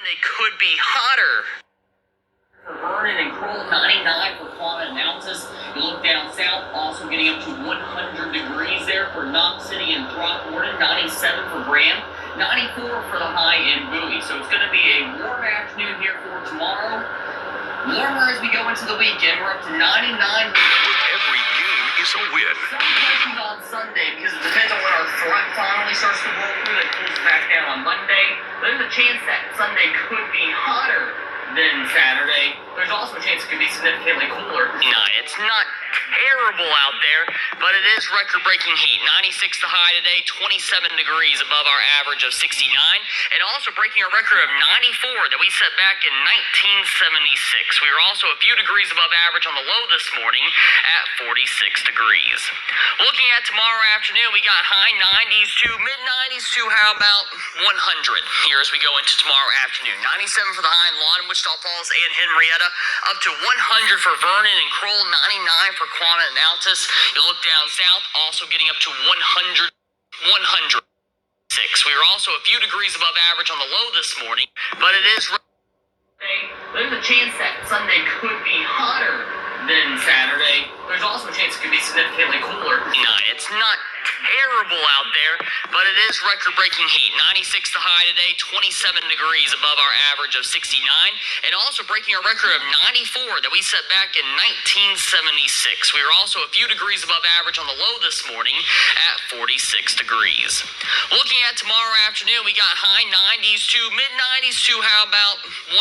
They could be hotter. For Vernon and Kroll, 99 for Quanah and Mountas. You look down south, also getting up to 100 degrees there for Knox City and Throckmorton, 97 for Graham, 94 for the high in Bowie. So it's going to be a warm afternoon here for tomorrow. Warmer as we go into the weekend. We're up to 99. Every game is a win. Some questions on Sunday because it depends on when our front finally starts to roll through. It cools back down on Monday. There's a chance that Sunday could be hotter than Saturday. There's also a chance it could be significantly cooler. No, it's not terrible out there, but it is record-breaking heat. 96 the high today, 27 degrees above our average of 69, and also breaking a record of 94 that we set back in 1976. We were also a few degrees above average on the low this morning at 46 degrees. Looking at tomorrow afternoon, we got high 90s to mid-90s to how about 100 here as we go into tomorrow afternoon. 97 for the high in Lawton, Wichita Falls, and Henrietta, up to 100 for Vernon and Kroll, 99 for Quanah and Altus. You look down south, also getting up to 106. We were also a few degrees above average on the low this morning, but it is... There's a chance that Sunday could be hotter than Saturday. There's also a chance it could be significantly cooler. No, it's not terrible out there, but it is record-breaking heat. 96 the high today, 27 degrees above our average of 69, and also breaking a record of 94 that we set back in 1976. We were also a few degrees above average on the low this morning at 46 degrees. Looking at tomorrow afternoon, we got high 90s to mid-90s to how about 100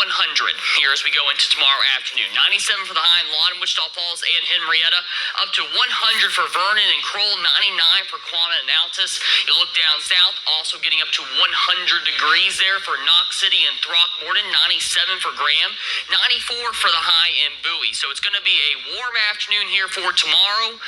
here as we go into tomorrow afternoon. 97 for the high in Lawton, Wichita Falls, and Henrietta, up to 100 for Vernon and Kroll, 99 for Quanah and Altus. You look down south, also getting up to 100 degrees there for Knox City and Throckmorton, 97 for Graham, 94 for the high in Bowie. So it's going to be a warm afternoon here for tomorrow.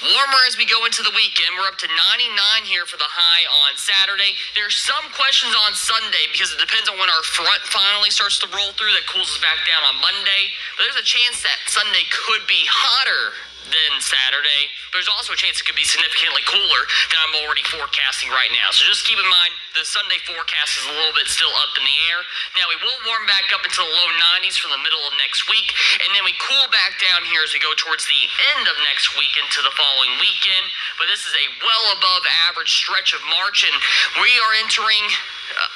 Warmer as we go into the weekend. We're up to 99 here for the high on Saturday. There's some questions on Sunday because it depends on when our front finally starts to roll through that cools us back down on Monday. But there's a chance that Sunday could be hotter than Saturday. There's also a chance it could be significantly cooler than I'm already forecasting right now. So just keep in mind the Sunday forecast is a little bit still up in the air. Now we will warm back up into the low 90s for the middle of next week, and then we cool back down here as we go towards the end of next week into the following weekend. But this is a well above average stretch of March, and we are entering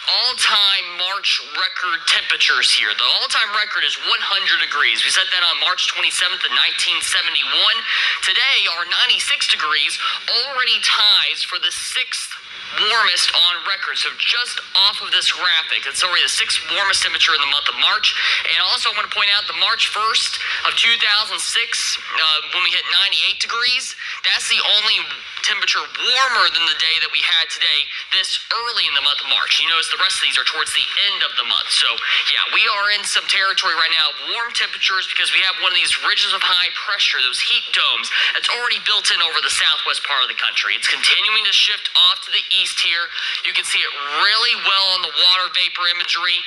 all-time March record temperatures here. The all-time record is 100 degrees. We set that on March 27th of 1971. Today, our 96 degrees already ties for the sixth warmest on record. So just off of this graphic, it's already the sixth warmest temperature in the month of March. And also I want to point out the March 1st of 2006, when we hit 98 degrees, that's the only temperature warmer than the day that we had today this early in the month of March. You notice the rest of these are towards the end of the month. So yeah, we are in some territory right now of warm temperatures because we have one of these ridges of high pressure, those heat domes, that's already built in over the southwest part of the country. It's continuing to shift off to the east here. You can see it really well on the water vapor imagery.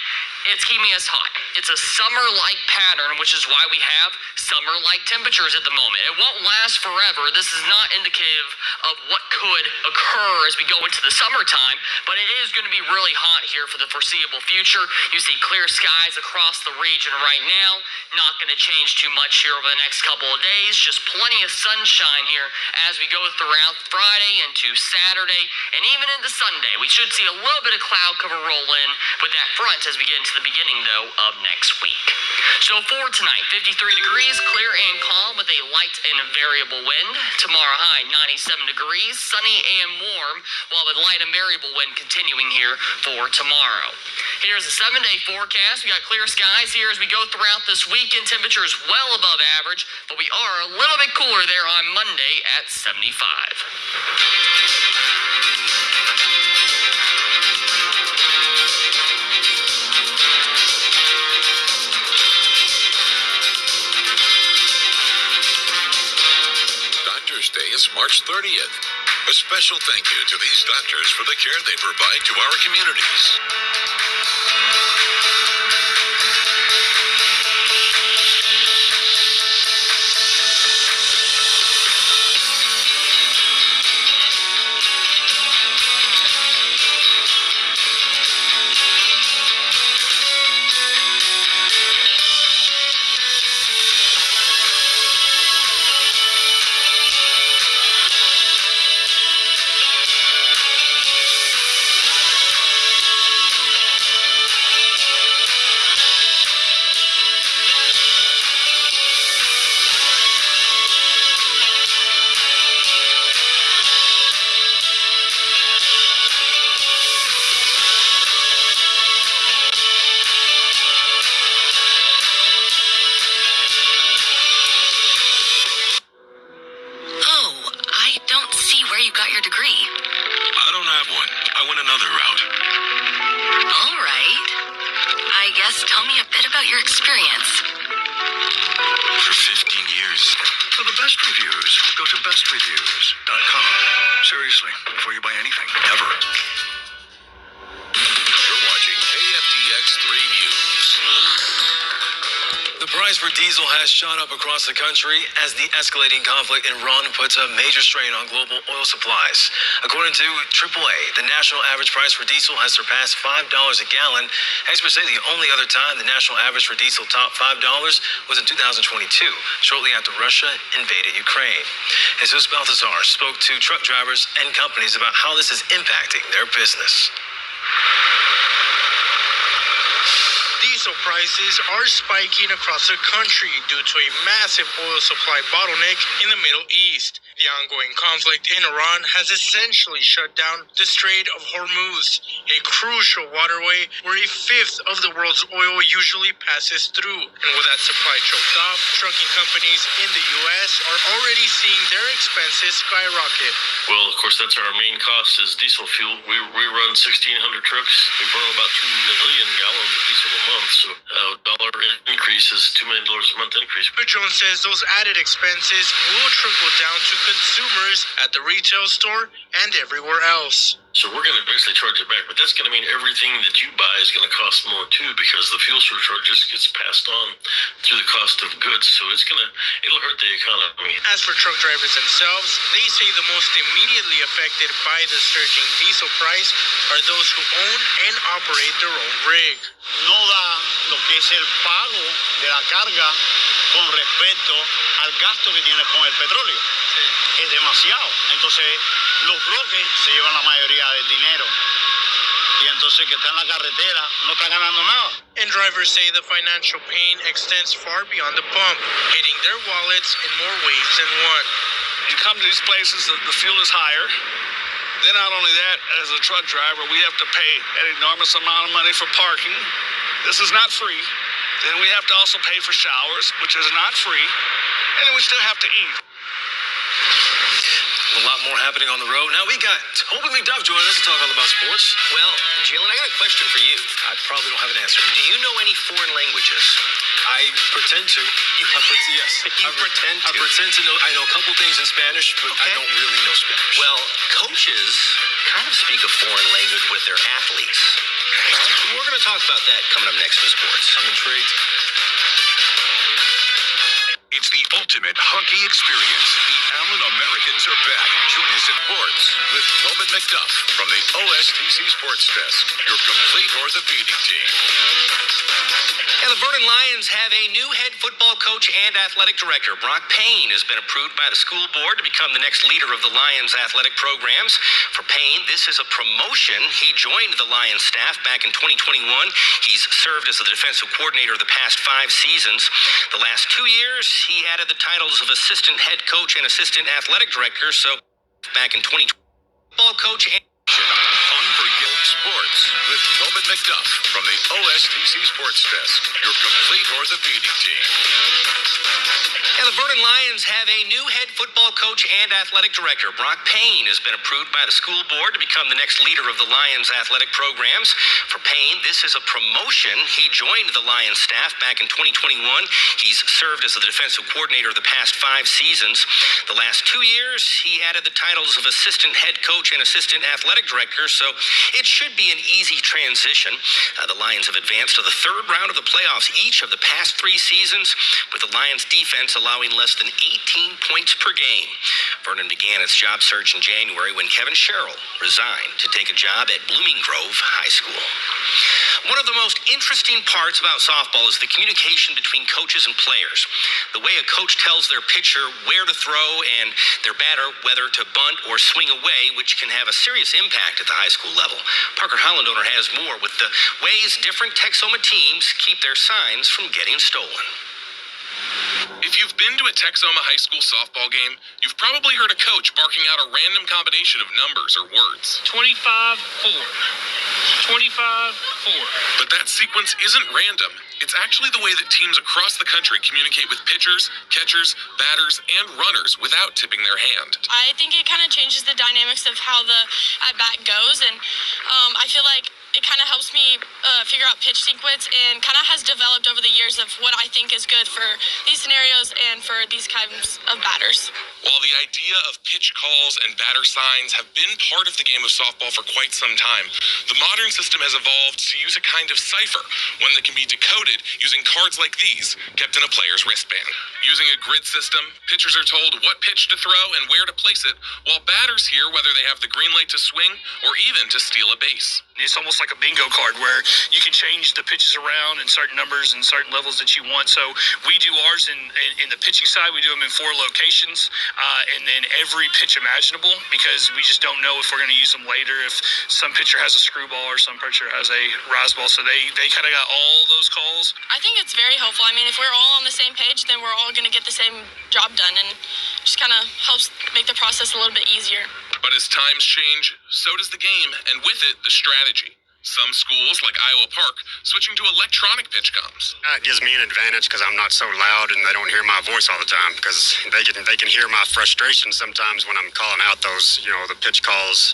It's keeping us hot. It's a summer-like pattern, which is why we have summer-like temperatures at the moment. It won't last forever. This is not indicative of what could occur as we go into the summertime, but it is going to be really hot here for the foreseeable future. You see clear skies across the region right now. Not going to change too much here over the next couple of days. Just plenty of sunshine here as we go throughout Friday into Saturday and even into Sunday. We should see a little bit of cloud cover roll in with that front as we get into the beginning, though, of next week. So for tonight, 53 degrees, clear and calm with a light and variable wind. Tomorrow high, 97 degrees, sunny and warm, while the light and variable wind continuing here for tomorrow. Here's a 7-day forecast. We got clear skies here as we go throughout this weekend. Temperatures well above average, but we are a little bit cooler there on Monday at 75. Doctors' Day is March 30th. A special thank you to these doctors for the care they provide to our communities. guess tell me a bit about your experience. For 15 years. For the best reviews, go to bestreviews.com. Seriously, before you buy anything, ever. You're watching KFDX 3 News. The price for diesel has shot up across the country as the escalating conflict in Iran puts a major strain on global oil supplies. According to AAA, the national average price for diesel has surpassed $5 a gallon. Experts say the only other time the national average for diesel topped $5 was in 2022, shortly after Russia invaded Ukraine. Jesus Balthazar spoke to truck drivers and companies about how this is impacting their business. Diesel prices are spiking across the country due to a massive oil supply bottleneck in the Middle East. The ongoing conflict in Iran has essentially shut down the Strait of Hormuz, a crucial waterway where a fifth of the world's oil usually passes through. And with that supply choked off, trucking companies in the U.S. are already seeing their expenses skyrocket. Well, of course, that's our main cost is diesel fuel. We run 1,600 trucks. We burn about 2 million gallons of diesel a month. So $1 increase is $2 million a month increase. But Jones says those added expenses will trickle down to consumers at the retail store and everywhere else. So we're going to basically charge it back, but that's going to mean everything that you buy is going to cost more too, because the fuel surcharge just gets passed on through the cost of goods. So it'll hurt the economy. As for truck drivers themselves, they say the most immediately affected by the surging diesel price are those who own and operate their own rig. No da lo que es el pago de la carga con respecto al gasto que tiene con el petróleo. Es demasiado. Entonces, los bloques se llevan la mayoría del dinero. Y entonces que está en la carretera no está ganando nada. And drivers say the financial pain extends far beyond the pump, hitting their wallets in more ways than one. You come to these places, the fuel is higher. Then not only that, as a truck driver, we have to pay an enormous amount of money for parking. This is not free. Then we have to also pay for showers, which is not free. And then we still have to eat. A lot more happening on the road. Now we got Toby McDuff joining us to talk all about sports. Well, Jalen, I got a question for you. I probably don't have an answer. Do you know any foreign languages? I pretend to. Yes. You pretend to? I pretend to know. I know a couple things in Spanish, but I don't really know Spanish. Well, coaches kind of speak a foreign language with their athletes. We're going to talk about that coming up next in sports. I'm intrigued. It's the ultimate hockey experience. The Allen Americans are back. Join us in sports with Tobin McDuff from the OSTC Sports Desk, your complete orthopedic team. And the Vernon Lions have a new head football coach and athletic director. Brock Payne has been approved by the school board to become the next leader of the Lions athletic programs. For Payne, this is a promotion. He joined the Lions staff back in 2021. He's served as the defensive coordinator the past 5 seasons. The last 2 years, he added the titles of assistant head coach and assistant athletic director. So back in 2020, football coach and Unforgettable sports with Tobin McDuff from the OSTC Sports Desk, your complete orthopedic team. And the Vernon Lions have a new head football coach and athletic director. Brock Payne has been approved by the school board to become the next leader of the Lions athletic programs. For Payne, this is a promotion. He joined the Lions staff back in 2021. He's served as the defensive coordinator the past 5 seasons. The last 2 years, he added the titles of assistant head coach and assistant athletic director, so it should be an easy transition. The Lions have advanced to the 3rd round of the playoffs each of the past 3 seasons, with the Lions defense allowing less than 18 points per game. Vernon began its job search in January when Kevin Sherrill resigned to take a job at Blooming Grove High School. One of the most interesting parts about softball is the communication between coaches and players. The way a coach tells their pitcher where to throw and their batter whether to bunt or swing away, which can have a serious impact at the high school level. Parker Hollandoner has more with the ways different Texoma teams keep their signs from getting stolen. If you've been to a Texoma high school softball game, you've probably heard a coach barking out a random combination of numbers or words. 25-4. 25-4. But that sequence isn't random. It's actually the way that teams across the country communicate with pitchers, catchers, batters, and runners without tipping their hand. I think it kind of changes the dynamics of how the at-bat goes, and I feel like it kind of helps me figure out pitch sequence and kind of has developed over the years of what I think is good for these scenarios and for these kinds of batters. While the idea of pitch calls and batter signs have been part of the game of softball for quite some time, the modern system has evolved to use a kind of cipher, one that can be decoded using cards like these, kept in a player's wristband. Using a grid system, pitchers are told what pitch to throw and where to place it, while batters hear whether they have the green light to swing or even to steal a base. It's almost like a bingo card where you can change the pitches around in certain numbers and certain levels that you want. So we do ours in the pitching side. We do them in 4 locations, and then every pitch imaginable, because we just don't know if we're going to use them later, if some pitcher has a screwball or some pitcher has a rise ball. So they kind of got all those calls. I think it's very helpful. I mean, if we're all on the same page, then we're all going to get the same job done, and just kind of helps make the process a little bit easier. But as times change, so does the game, and with it, the strategy. Some schools, like Iowa Park, switching to electronic pitch comms. It gives me an advantage because I'm not so loud and they don't hear my voice all the time, because they can hear my frustration sometimes when I'm calling out those, the pitch calls,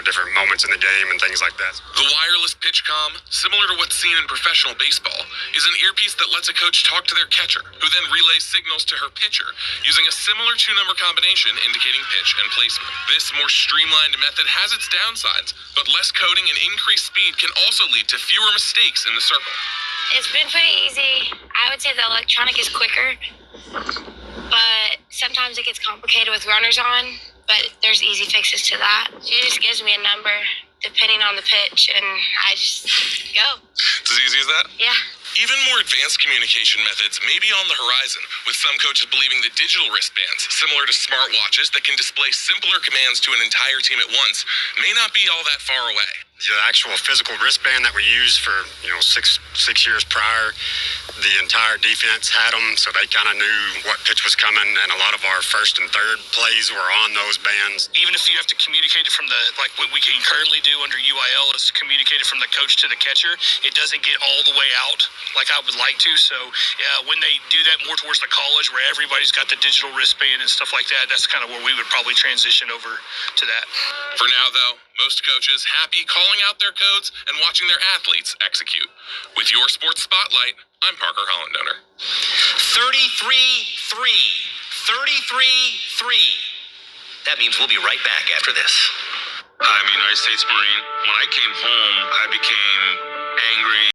different moments in the game and things like that. The wireless pitch comm, similar to what's seen in professional baseball, is an earpiece that lets a coach talk to their catcher, who then relays signals to her pitcher, using a similar 2-number combination indicating pitch and placement. This more streamlined method has its downsides, but less coding and increased speed can also lead to fewer mistakes in the circle. It's been pretty easy. I would say the electronic is quicker, but sometimes it gets complicated with runners on, but there's easy fixes to that. She just gives me a number depending on the pitch, and I just go. It's as easy as that? Yeah. Even more advanced communication methods may be on the horizon, with some coaches believing that digital wristbands, similar to smartwatches that can display simpler commands to an entire team at once, may not be all that far away. The actual physical wristband that we used for 6 years prior, the entire defense had them, so they kind of knew what pitch was coming, and a lot of our first and third plays were on those bands. Even if you have to communicate it from like what we can currently do under UIL is communicate it from the coach to the catcher, it doesn't get all the way out like I would like to. So when they do that more towards the college where everybody's got the digital wristband and stuff like that, that's kind of where we would probably transition over to that. For now, though, most coaches happy calling out their codes and watching their athletes execute. With your Sports Spotlight, I'm Parker Hollandoner. 33-3. 33-3. That means we'll be right back after this. I'm a United States Marine. When I came home, I became angry.